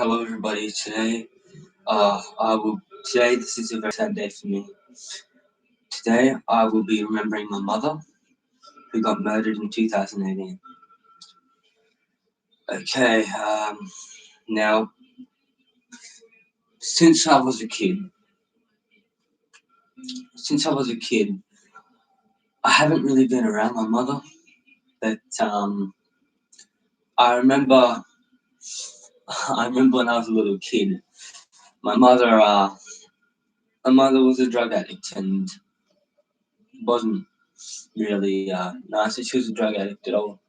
Hello everybody. Today this is a very sad day for me. Today I will be remembering my mother who got murdered in 2018. Okay, now since I was a kid, I haven't really been around my mother, but I remember I remember when I was a little kid, my mother was a drug addict and wasn't really nice. She was a drug addict at all.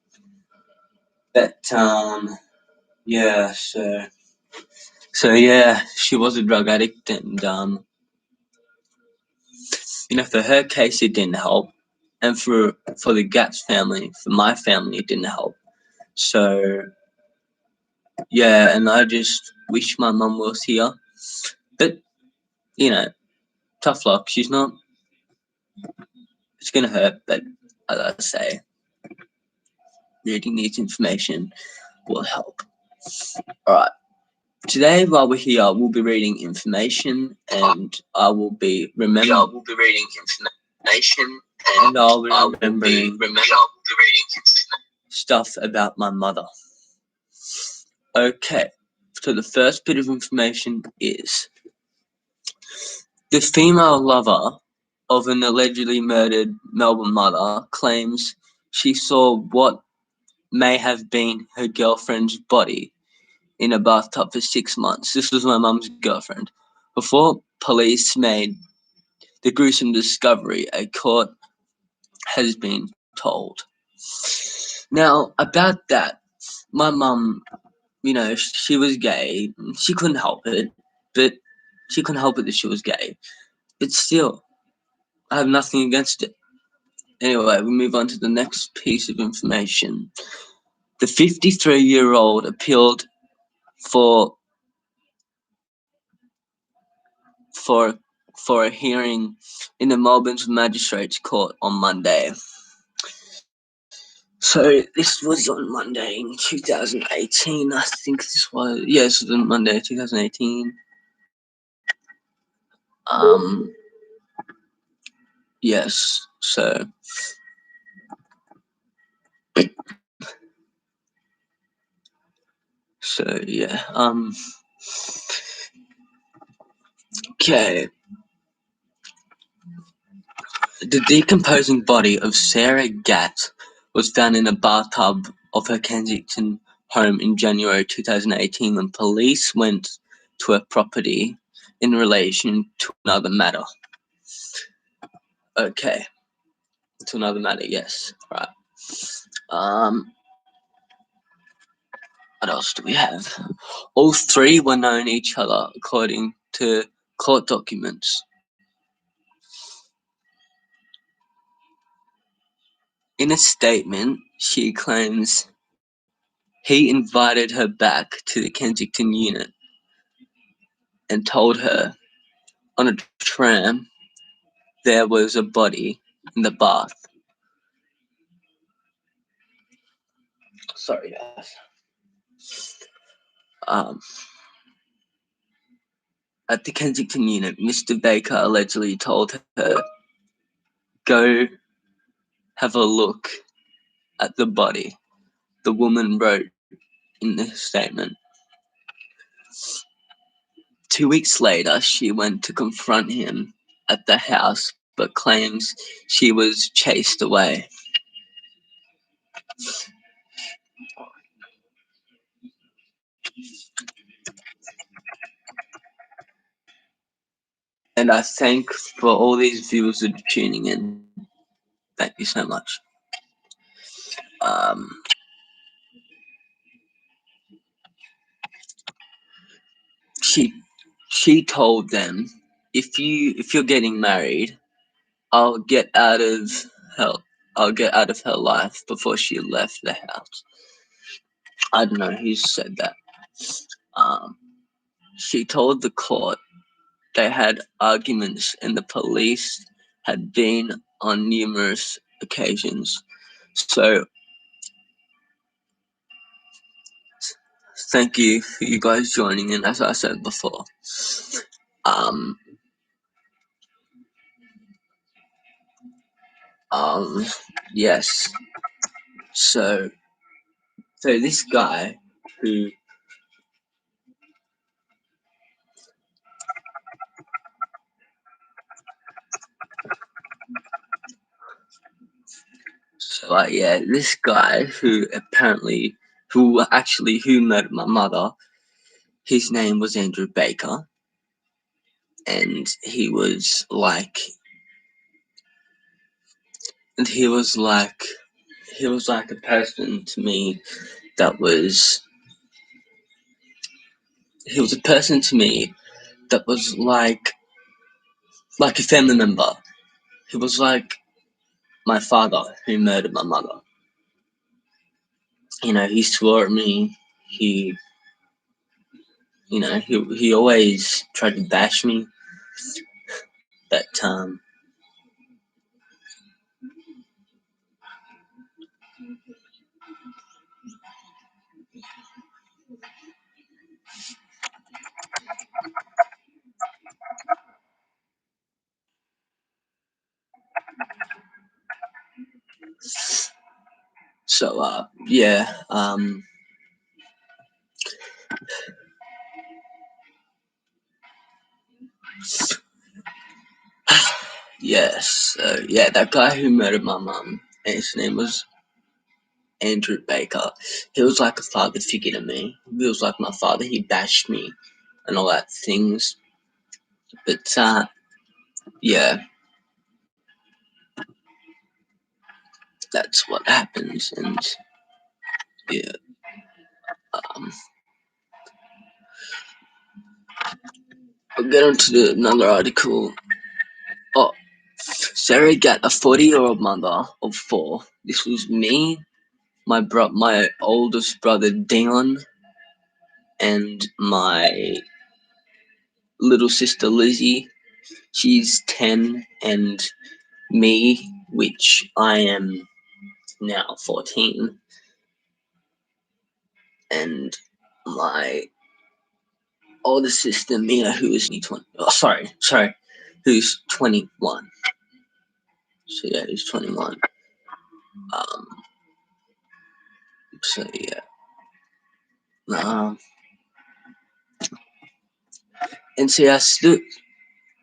But yeah, so she was a drug addict, and for her case it didn't help, and for the GATT family, for my family, it didn't help. So yeah, and I just wish my mum was here, but you know, tough luck. She's not. It's gonna hurt, but as I say, reading this information will help. All right. Today, while we're here, we'll be reading information, and I will be remembering. And I'll be remembering stuff about my mother. Okay, so the first bit of information is the female lover of an allegedly murdered Melbourne mother claims she saw what may have been her girlfriend's body in a bathtub for 6 months. This was my mum's girlfriend. Before police made the gruesome discovery, a court has been told. Now, about that, my mum, she was gay. She couldn't help it, but she couldn't help it that she was gay. But still, I have nothing against it. Anyway, we move on to the next piece of information. The 53-year-old appealed for for for a hearing in the Melbourne's Magistrates Court on Monday. So this was on Monday in 2018. I think this was on Monday 2018. Yes. So yeah. Okay. The decomposing body of Sarah Gatt was found in a bathtub of her Kensington home in January 2018 when police went to her property in relation to another matter. Okay. To another matter, yes. Right. What else do we have? All three were known each other according to court documents. In a statement, she claims he invited her back to the Kensington unit and told her on a tram there was a body in the bath. Sorry, guys. At the Kensington unit, Mr. Baker allegedly told her, "Go have a look at the body," the woman wrote in the statement. 2 weeks later, she went to confront him at the house, but claims she was chased away. And I thank for all these viewers that are tuning in. Thank you so much. She told them, if you're getting married, I'll get out of her life before she left the house. I don't know who said that. She told the court they had arguments and the police had been on numerous occasions. thank you for you guys joining in. As I said before, um, um, yes. So, this guy who, this guy who murdered my mother. His name was Andrew Baker, and he was like a person to me that was he was a person to me that was like a family member. He was like my father who murdered my mother. He swore at me. He he always tried to bash me. But yes, that guy who murdered my mum, his name was Andrew Baker. He was like a father figure to me. He was like my father. He bashed me and all that things. But yeah, that's what happens. And yeah, um, I'll get on to another article. Oh, Sarah got a 40-year-old mother of four. This was me, my oldest brother Dion, and my little sister Lizzie. She's 10, and me, which I am now 14, and my older sister Mia, who is 20. Oh, sorry, who's 21. So yeah, who's 21. Um, so yeah. Um, and see, I still,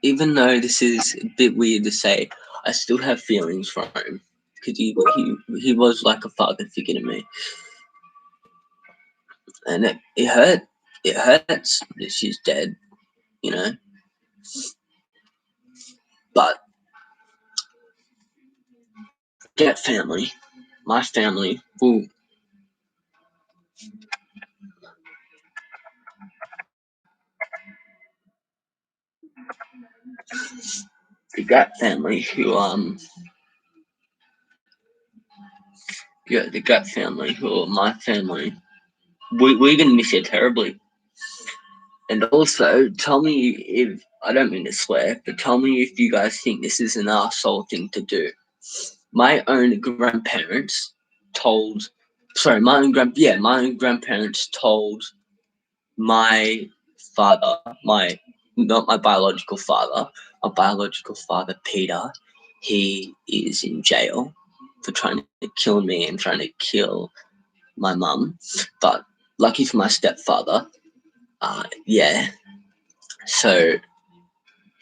even though this is a bit weird to say, I still have feelings for him because he was like a father figure to me, and it hurt. It hurts that she's dead, you know. But that family, my family, the GATT family the GATT family who are my family, we're gonna miss you terribly. And also, tell me if I don't mean to swear, but tell me if you guys think this is an arsehole thing to do. My own grandparents told, my own grandparents told my father, not my biological father, my biological father Peter, he is in jail for trying to kill me and trying to kill my mum. But lucky for my stepfather, yeah. So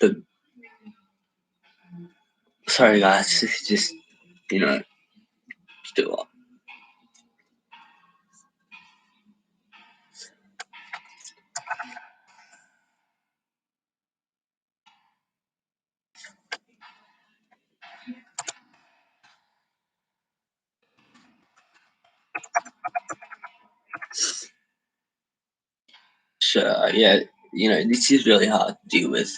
the sorry guys, it's just you know still sure, yeah. This is really hard to deal with,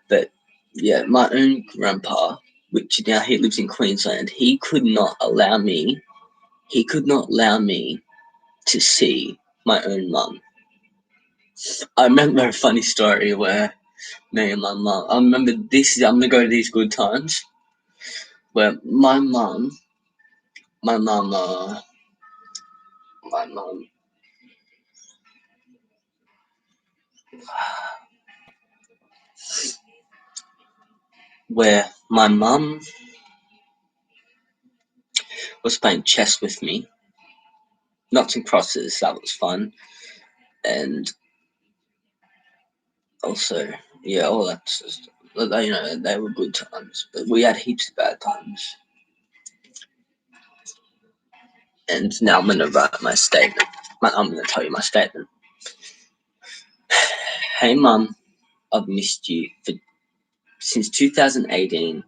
but yeah, my own grandpa, which now he lives in Queensland, he could not allow me. He could not allow me to see my own mum. I remember a funny story where me and my mum. I remember this. I'm gonna go to these good times where my mum, my mum where my mum was playing chess with me. Knots and crosses, that was fun. And also, yeah, all that stuff. They were good times, but we had heaps of bad times. And now I'm gonna write my statement. I'm gonna tell you my statement. Hey, Mum, I've missed you since 2018.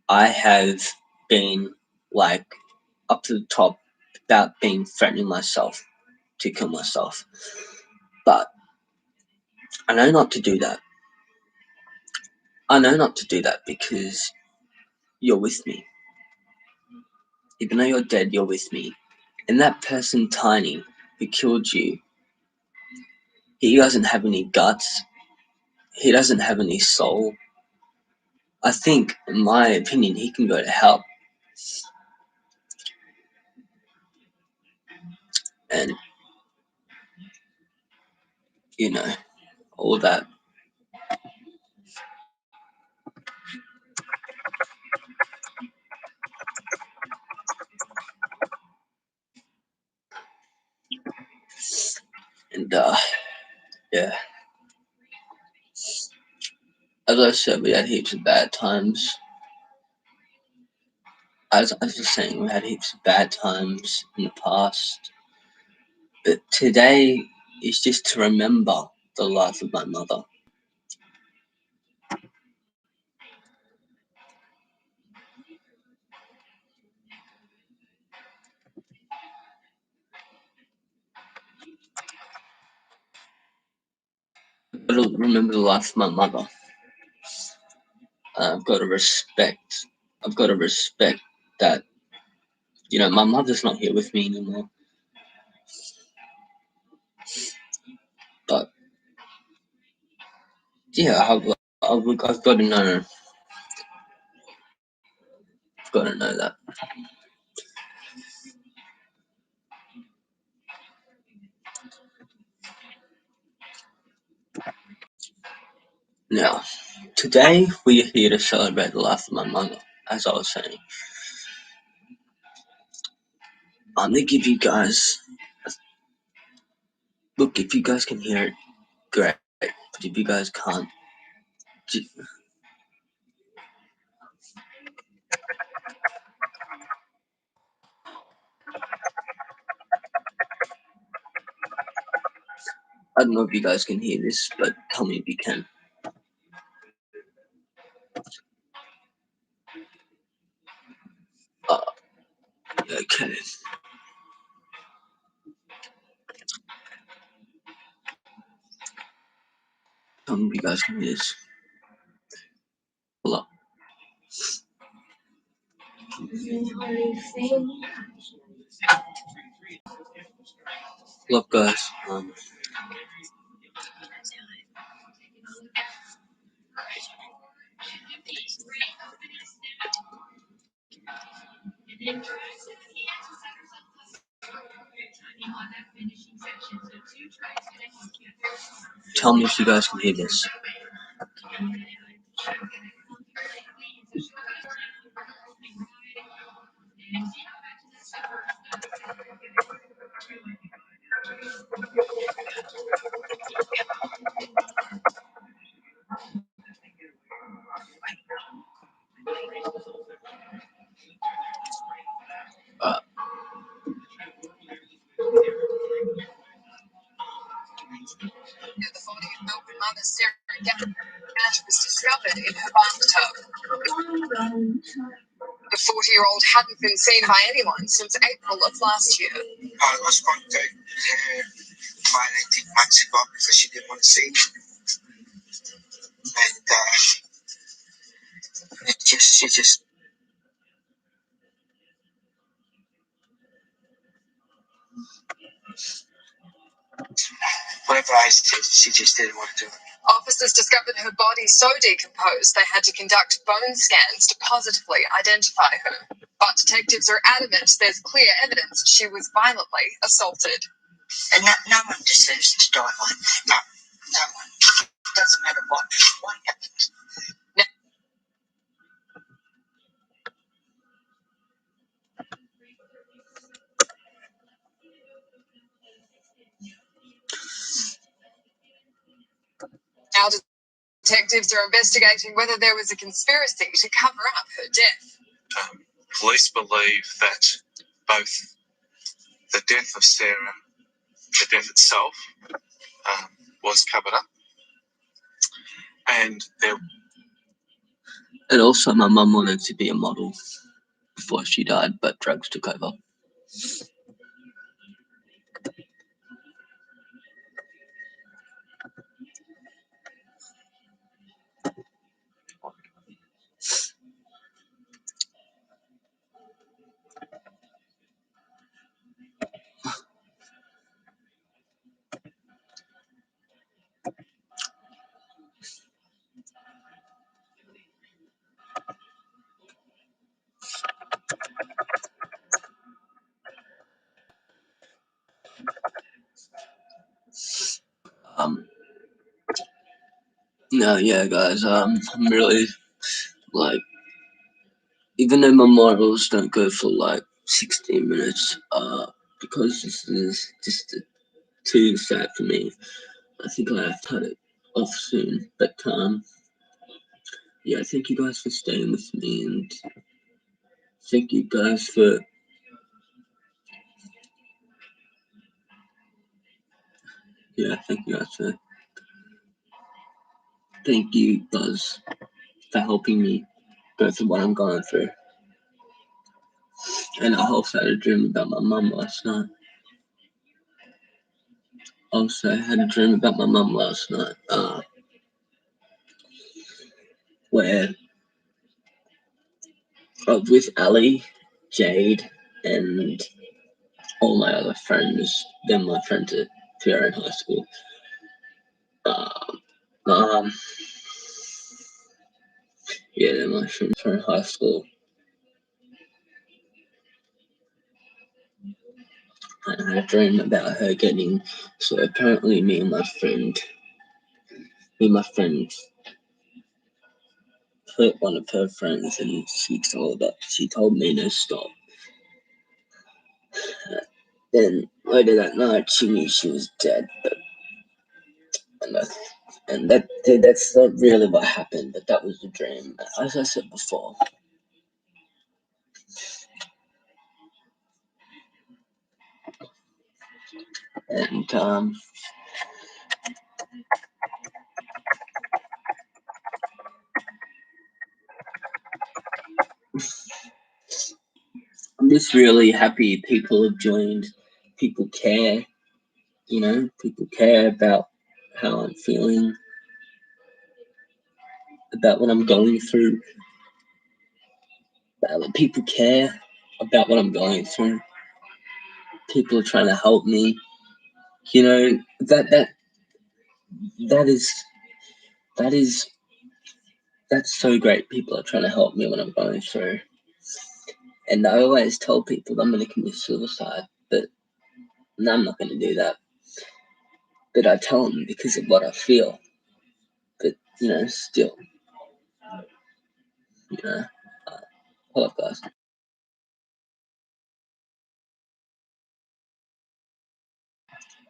I have been like up to the top about being threatening myself to kill myself, but I know not to do that. I know not to do that because you're with me. Even though you're dead, you're with me. And that person, Tiny, who killed you, he doesn't have any guts. He doesn't have any soul. I think, in my opinion, he can go to hell. And, all that. And, yeah. As I said, we had heaps of bad times. As I was just saying, we had heaps of bad times in the past. But today is just to remember the life of my mother. I've got to remember the life of my mother. I've got to respect. I've got to respect that. My mother's not here with me anymore. But yeah, I've got to know. I've got to know that. Now, today we are here to celebrate the life of my mother. As I was saying, I'm gonna give you guys. Look, if you guys can hear it, great. But if you guys can't, I don't know if you guys can hear this, but tell me if you can. Okay. Tell me if you guys can hear this. Hello. Look, guys. Tell me if you guys can hear this. Uh, The body of Melbourne mother Sarah GATT was discovered in her bathtub. The 40-year-old hadn't been seen by anyone since April of last year. I was contacted her about 18 months ago because she didn't want to see me. And she just, whatever I said, she just didn't want to do it. Officers discovered her body so decomposed they had to conduct bone scans to positively identify her. But detectives are adamant there's clear evidence she was violently assaulted. And no one deserves to die like that. No. Doesn't matter what happened. Our detectives are investigating whether there was a conspiracy to cover up her death. Police believe that both the death of Sarah, the death itself, was covered up, and And also, my mum wanted to be a model before she died, but drugs took over. No, yeah, guys. I'm really like, even though my models don't go for like 16 minutes, because this is just too sad for me. I think I have to cut it off soon. But yeah, thank you guys for staying with me, and thank you guys for thank you Buzz for helping me go through what I'm going through. And I also had a dream about my mum last night. Where with Ali, Jade, and all my other friends. They're my friends at Pierre in high school. Yeah, they're my friends from high school. And I had a dream about her getting. So apparently, me and my friend hurt one of her friends, and she told me to stop. Then later that night, she knew she was dead, and that's not really what happened, but that was the dream, as I said before. And I'm just really happy people have joined. People care, people care about how I'm feeling, about what I'm going through. People care about what I'm going through. People are trying to help me. That is that's so great. People are trying to help me when I'm going through. And I always tell people I'm going to commit suicide, but no, I'm not going to do that. But I tell them because of what I feel. But still, hold up, guys.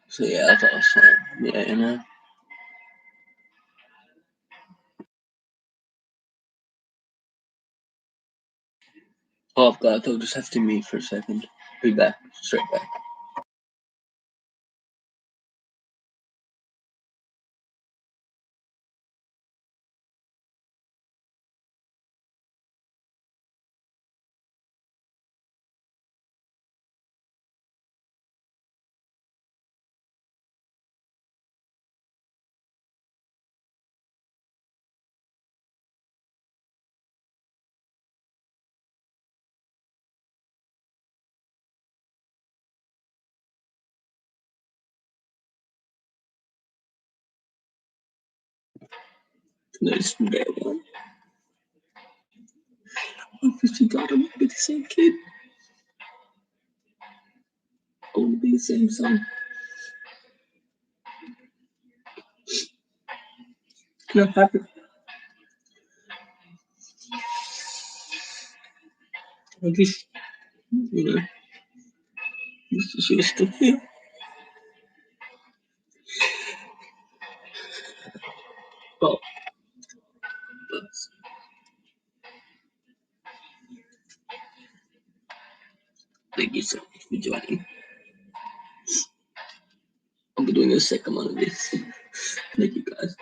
So yeah, that's what I was saying. Yeah, Hold up, guys. I'll just have to mute for a second. Be back. Straight back. Nice to meet one. Obviously, God, I want to be the same kid. I want to be the same son. Can I have it? I just, this is your stuff here. Well, thank you so much for joining. I'll be doing a second one of this. Thank you guys.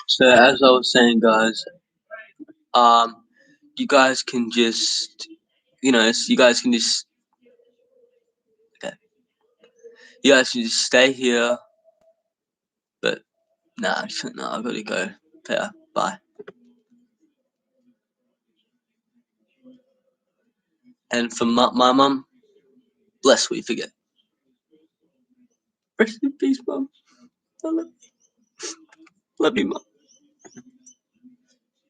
So as I was saying, guys, you guys can just, you guys can just, okay, you guys can just stay here. But nah, I gotta go. Yeah, bye. And for my mum, lest we forget. Rest in peace, mum. I love you, mum.